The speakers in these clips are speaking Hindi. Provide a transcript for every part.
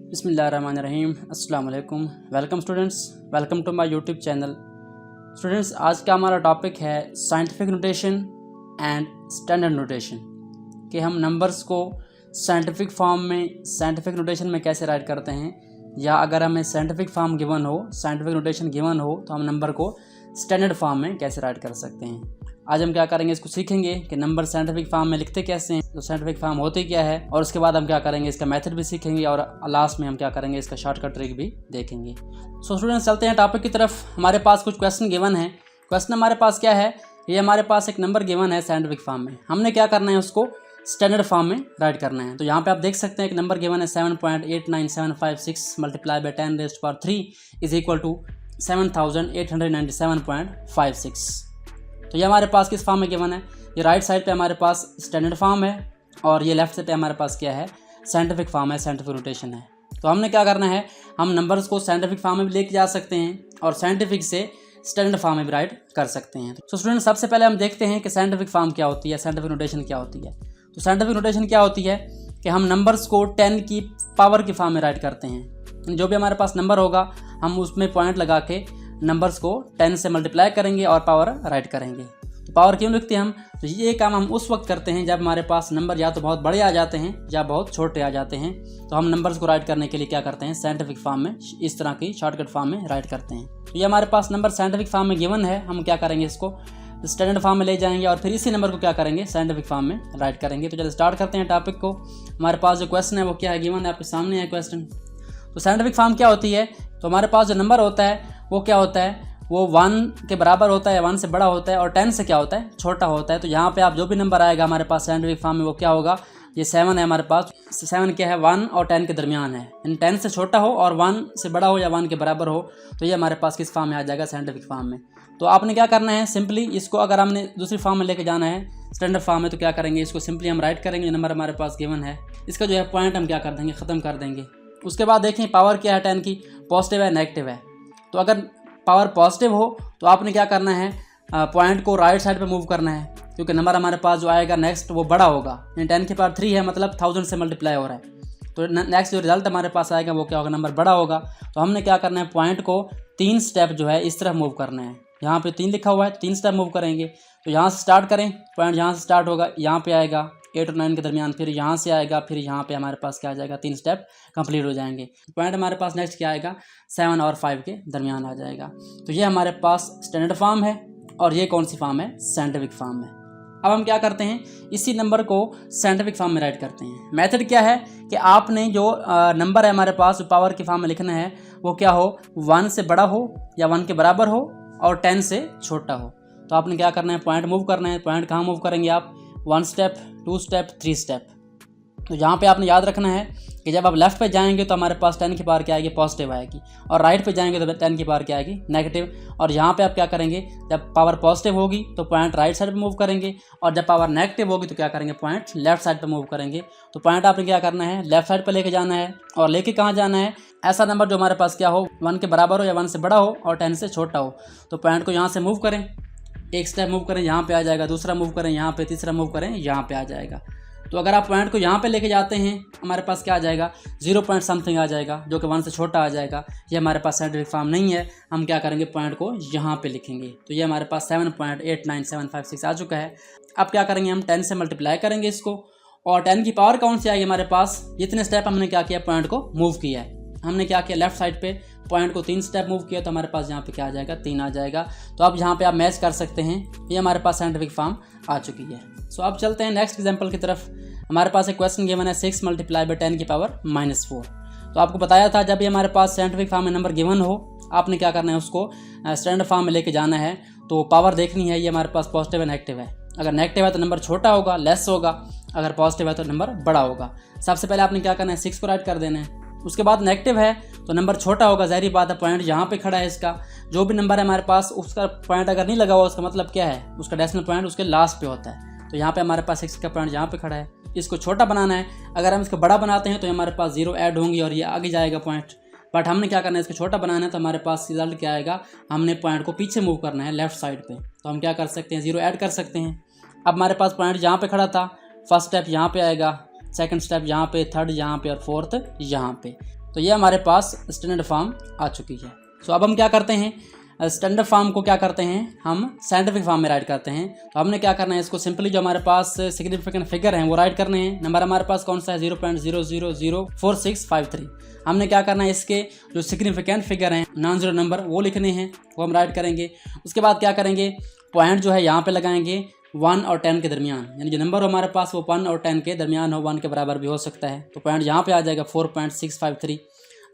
बिस्मिल्लाहिर्रहमानिर्रहीम अस्सलाम वालेकुम। Welcome students, welcome to my YouTube channel. Students, आज का हमारा टॉपिक है scientific notation and standard notation, कि हम नंबर्स को साइंटिफिक फॉर्म में साइंटिफिक नोटेशन में कैसे राइट करते हैं, या अगर हमें साइंटिफिक फॉर्म गिवन हो, साइंटिफिक नोटेशन गिवन हो, तो हम नंबर को स्टैंडर्ड फॉर्म में कैसे राइट कर सकते हैं। आज हम क्या करेंगे, इसको सीखेंगे कि नंबर साइंटिफिक फॉर्म में लिखते कैसे हैं, तो साइंटिफिक फॉर्म होते क्या है, और उसके बाद हम क्या करेंगे, इसका मेथड भी सीखेंगे, और लास्ट में हम क्या करेंगे, इसका शॉर्टकट ट्रिक भी देखेंगे। सो स्टूडेंट्स, चलते हैं टॉपिक की तरफ। हमारे पास कुछ क्वेश्चन गिवन है। क्वेश्चन हमारे पास क्या है, ये हमारे पास एक नंबर गिवन है साइंटिफिक फॉर्म में। हमने क्या करना है, उसको स्टैंडर्ड फॉर्म में राइट करना है। तो यहाँ पे आप देख सकते हैं एक नंबर गिवन है 7.89756 multiply by 10⁻³ is equal to 7897.56। तो ये हमारे पास किस फॉर्म में गिवन है, ये राइट साइड पे हमारे पास स्टैंडर्ड फॉर्म है, और ये लेफ्ट साइड पे हमारे पास क्या है, साइंटिफिक फॉर्म है, साइंटिफिक नोटेशन है। तो हमने क्या करना है, हम नंबर्स को साइंटिफिक फॉर्म में भी लेके जा सकते हैं, और साइंटिफिक से स्टैंडर्ड फॉर्म में भी राइट कर सकते हैं। तो स्टूडेंट, सबसे पहले हम देखते हैं कि साइंटिफिक फॉर्म क्या होती है, साइंटिफिक नोटेशन क्या होती है। तो साइंटिफिक नोटेशन क्या होती है कि हम नंबर्स को 10 की पावर की फॉर्म में राइट करते हैं। जो भी हमारे पास नंबर होगा, हम उसमें पॉइंट लगा के नंबर्स को 10 से मल्टीप्लाई करेंगे और पावर राइट करेंगे। तो पावर क्यों लिखते हैं हम, तो ये काम हम उस वक्त करते हैं जब हमारे पास नंबर या तो बहुत बड़े आ जाते हैं या बहुत छोटे आ जाते हैं। तो हम नंबर्स को राइट करने के लिए क्या करते हैं, साइंटिफिक फॉर्म में, इस तरह की शॉर्टकट फॉर्म में राइट करते हैं। तो ये हमारे पास नंबर साइंटिफिक फॉर्म में गिवन है, हम क्या करेंगे, इसको स्टैंडर्ड फॉर्म में ले जाएंगे, और फिर इसी नंबर को क्या करेंगे, साइंटिफिक फॉर्म में राइट करेंगे। तो चलिए स्टार्ट करते हैं टॉपिक को। हमारे पास जो क्वेश्चन है वो क्या है, गिवन है, आपके सामने है क्वेश्चन। तो साइंटिफिक फॉर्म क्या होती है, तो हमारे पास जो नंबर होता है वो क्या होता है, वो 1 के बराबर होता है, 1 से बड़ा होता है, और 10 से क्या होता है, छोटा होता है। तो यहाँ पे आप जो भी नंबर आएगा हमारे पास साइंटिफिक फॉर्म में, वो क्या होगा, ये 7 है हमारे पास। 7 क्या है, 1 और 10 के दरमियान है, यानी 10 से छोटा हो और 1 से बड़ा हो या 1 के बराबर हो, तो ये हमारे पास किस फॉर्म में आ जाएगा, साइंटिफिक फॉर्म में। तो आपने क्या करना है, सिंपली इसको अगर हमने दूसरी फॉर्म में लेके जाना है, स्टैंडर्ड फॉर्म में, तो क्या करेंगे, इसको सिंपली हम राइट करेंगे, नंबर हमारे पास गिवन है, इसका जो है पॉइंट हम क्या कर देंगे, ख़त्म कर देंगे। उसके बाद देखें पावर क्या है 10 की, पॉजिटिव है, नेगेटिव है। तो अगर पावर पॉजिटिव हो तो आपने क्या करना है, पॉइंट को राइट साइड पे मूव करना है, क्योंकि नंबर हमारे पास जो आएगा नेक्स्ट वो बड़ा होगा। 10 की पावर 3 है, मतलब 1000 से मल्टीप्लाई हो रहा है। तो नेक्स्ट जो रिजल्ट हमारे पास आएगा वो क्या होगा, नंबर बड़ा होगा। तो हमने क्या करना है, पॉइंट को 3 स्टेप जो है इस तरफ मूव करना है। यहाँ पे 3 लिखा हुआ है, 3 स्टेप मूव करेंगे। तो यहाँ से स्टार्ट करें, पॉइंट यहाँ से स्टार्ट होगा, यहाँ पे आएगा 8 और 9 के दरमियान, फिर यहाँ से आएगा, फिर यहाँ पे हमारे पास क्या आ जाएगा, 3 स्टेप कंप्लीट हो जाएंगे। पॉइंट हमारे पास नेक्स्ट क्या आएगा, 7 और 5 के दरमियान आ जाएगा। तो ये हमारे पास स्टैंडर्ड फॉर्म है, और ये कौन सी फॉर्म है, साइंटिफिक फॉर्म है। अब हम क्या करते हैं, इसी नंबर को साइंटिफिक फॉर्म में राइट करते हैं। मेथड क्या है कि आपने जो नंबर है हमारे पास, जो पावर की फॉर्म में लिखना है, वो क्या हो, 1 से बड़ा हो या 1 के बराबर हो, और 10 से छोटा हो। तो आपने क्या करना है, पॉइंट मूव करना है। पॉइंट कहाँ मूव करेंगे आप, 1 स्टेप, 2 स्टेप, 3 स्टेप। तो यहाँ पे आपने याद रखना है कि जब आप लेफ्ट पे जाएंगे तो हमारे पास 10 की पावर क्या आएगी, पॉजिटिव आएगी, और राइट पे जाएंगे तो 10 की पावर क्या आएगी, नेगेटिव। और यहाँ पे आप क्या करेंगे, जब पावर पॉजिटिव होगी तो पॉइंट राइट साइड पे मूव करेंगे, और जब पावर नेगेटिव होगी तो क्या करेंगे, पॉइंट लेफ्ट साइड पे मूव करेंगे। तो पॉइंट आपने क्या करना है, लेफ्ट साइड पे लेके जाना है, और लेके कहाँ जाना है, ऐसा नंबर जो हमारे पास क्या हो, 1 के बराबर हो या 1 से बड़ा हो और 10 से छोटा हो। तो पॉइंट को यहाँ से मूव करें, एक स्टेप मूव करें, यहाँ पे आ जाएगा, दूसरा मूव करें यहाँ पे, तीसरा मूव करें यहाँ पे आ जाएगा। तो अगर आप पॉइंट को यहाँ पे लेके जाते हैं, हमारे पास क्या आ जाएगा, 0 पॉइंट समथिंग आ जाएगा, जो कि 1 से छोटा आ जाएगा। ये हमारे पास साइंटिफिक फॉर्म नहीं है। हम क्या करेंगे, पॉइंट को यहाँ पे लिखेंगे। तो ये हमारे पास 7.89756 आ चुका है। अब क्या करेंगे, हम 10 से मल्टीप्लाई करेंगे इसको, और 10 की पावर कौन सी आएगी हमारे पास, जितने स्टेप हमने क्या किया, पॉइंट को मूव किया है। हमने क्या किया, लेफ्ट साइड पे पॉइंट को 3 स्टेप मूव किया, तो हमारे पास यहाँ पे क्या आ जाएगा, 3 आ जाएगा। तो अब यहाँ पे आप मैच कर सकते हैं, ये हमारे पास साइंटिफिक फॉर्म आ चुकी है। सो अब चलते हैं नेक्स्ट एग्जांपल की तरफ। हमारे पास एक क्वेश्चन गिवन है 6 मल्टीप्लाई बाई 10 की पावर -4। तो आपको बताया था जब ये हमारे पास साइंटिफिक फॉर्म में नंबर गिवन हो, आपने क्या करना है, उसको स्टैंडर्ड फॉर्म में लेके जाना है। तो पावर देखनी है, ये हमारे पास पॉजिटिव है, नेगेटिव है। अगर नेगेटिव है तो नंबर छोटा होगा, लेस होगा। अगर पॉजिटिव है तो नंबर बड़ा होगा। सबसे पहले आपने क्या करना है, 6 को राइट कर देना है। उसके बाद नेगेटिव है तो नंबर छोटा होगा, ज़ाहिर बात है, पॉइंट यहाँ पे खड़ा है इसका। जो भी नंबर है हमारे पास, उसका पॉइंट अगर नहीं लगा हुआ, उसका मतलब क्या है, उसका डेसिमल पॉइंट उसके लास्ट पे होता है। तो यहाँ पे हमारे पास 6 का पॉइंट यहाँ पे खड़ा है, इसको छोटा बनाना है। अगर हम इसको बड़ा बनाते हैं तो हमारे पास 0 ऐड होंगी और ये आगे जाएगा पॉइंट। बट हमने क्या करना है, इसको छोटा बनाना है। तो हमारे पास रिजल्ट क्या आएगा, हमने पॉइंट को पीछे मूव करना है, लेफ्ट साइड पे। तो हम क्या कर सकते हैं, 0 ऐड कर सकते हैं। अब हमारे पास पॉइंट यहाँ पे खड़ा था, फर्स्ट स्टेप यहाँ पे आएगा, सेकंड स्टेप यहाँ पे, थर्ड यहाँ पे और फोर्थ यहाँ पे। तो ये हमारे पास स्टैंडर्ड फॉर्म आ चुकी है। सो अब हम क्या करते हैं, स्टैंडर्ड फॉर्म को क्या करते हैं, हम साइंटिफिक फॉर्म में राइट करते हैं। तो हमने क्या करना है, इसको सिंपली जो हमारे पास सिग्निफिकेंट फिगर हैं वो राइट करने हैं। नंबर हमारे पास कौन सा है, 0.0004653। हमने क्या करना है, इसके जो सिग्निफिकेंट फिगर हैं नॉन जीरो नंबर वो लिखने हैं, वो हम राइट करेंगे। उसके बाद क्या करेंगे, पॉइंट जो है यहाँ पे लगाएंगे 1 और 10 के दरमियान, यानी जो नंबर हो हमारे पास वो 1 और 10 के दरमियान हो, 1 के बराबर भी हो सकता है। तो पॉइंट यहाँ पे आ जाएगा 4.653।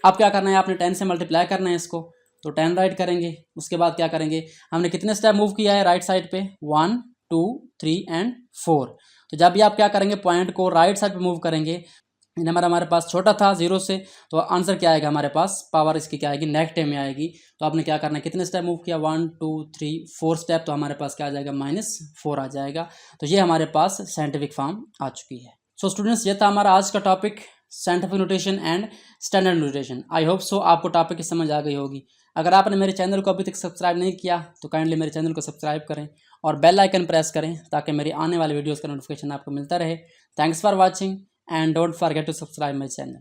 अब क्या करना है, आपने 10 से मल्टीप्लाई करना है इसको, तो 10 राइट करेंगे। उसके बाद क्या करेंगे, हमने कितने स्टेप मूव किया है राइट साइड पे, 1 2 3 एंड 4। तो जब भी आप क्या करेंगे, पॉइंट को राइट साइड पे मूव करेंगे, नंबर हमारे पास छोटा था 0 से, तो आंसर क्या आएगा हमारे पास, पावर इसकी क्या आएगी, नेगेटिव में आएगी। तो आपने क्या करना है, कितने स्टेप मूव किया, 1 2 3 4 स्टेप, तो हमारे पास क्या आ जाएगा, -4 आ जाएगा। तो ये हमारे पास साइंटिफिक फॉर्म आ चुकी है। सो स्टूडेंट्स, ये था हमारा आज का topic, scientific notation and standard notation. I hope so आपको टॉपिक की समझ आ गई होगी। अगर आपने मेरे चैनल को अभी तक सब्सक्राइब नहीं किया तो काइंडली मेरे चैनल को सब्सक्राइब करें और बेल आइकन प्रेस करें ताकि मेरी आने वाली वीडियोस का नोटिफिकेशन आपको मिलता रहे। Thanks for watching and don't forget to subscribe my channel.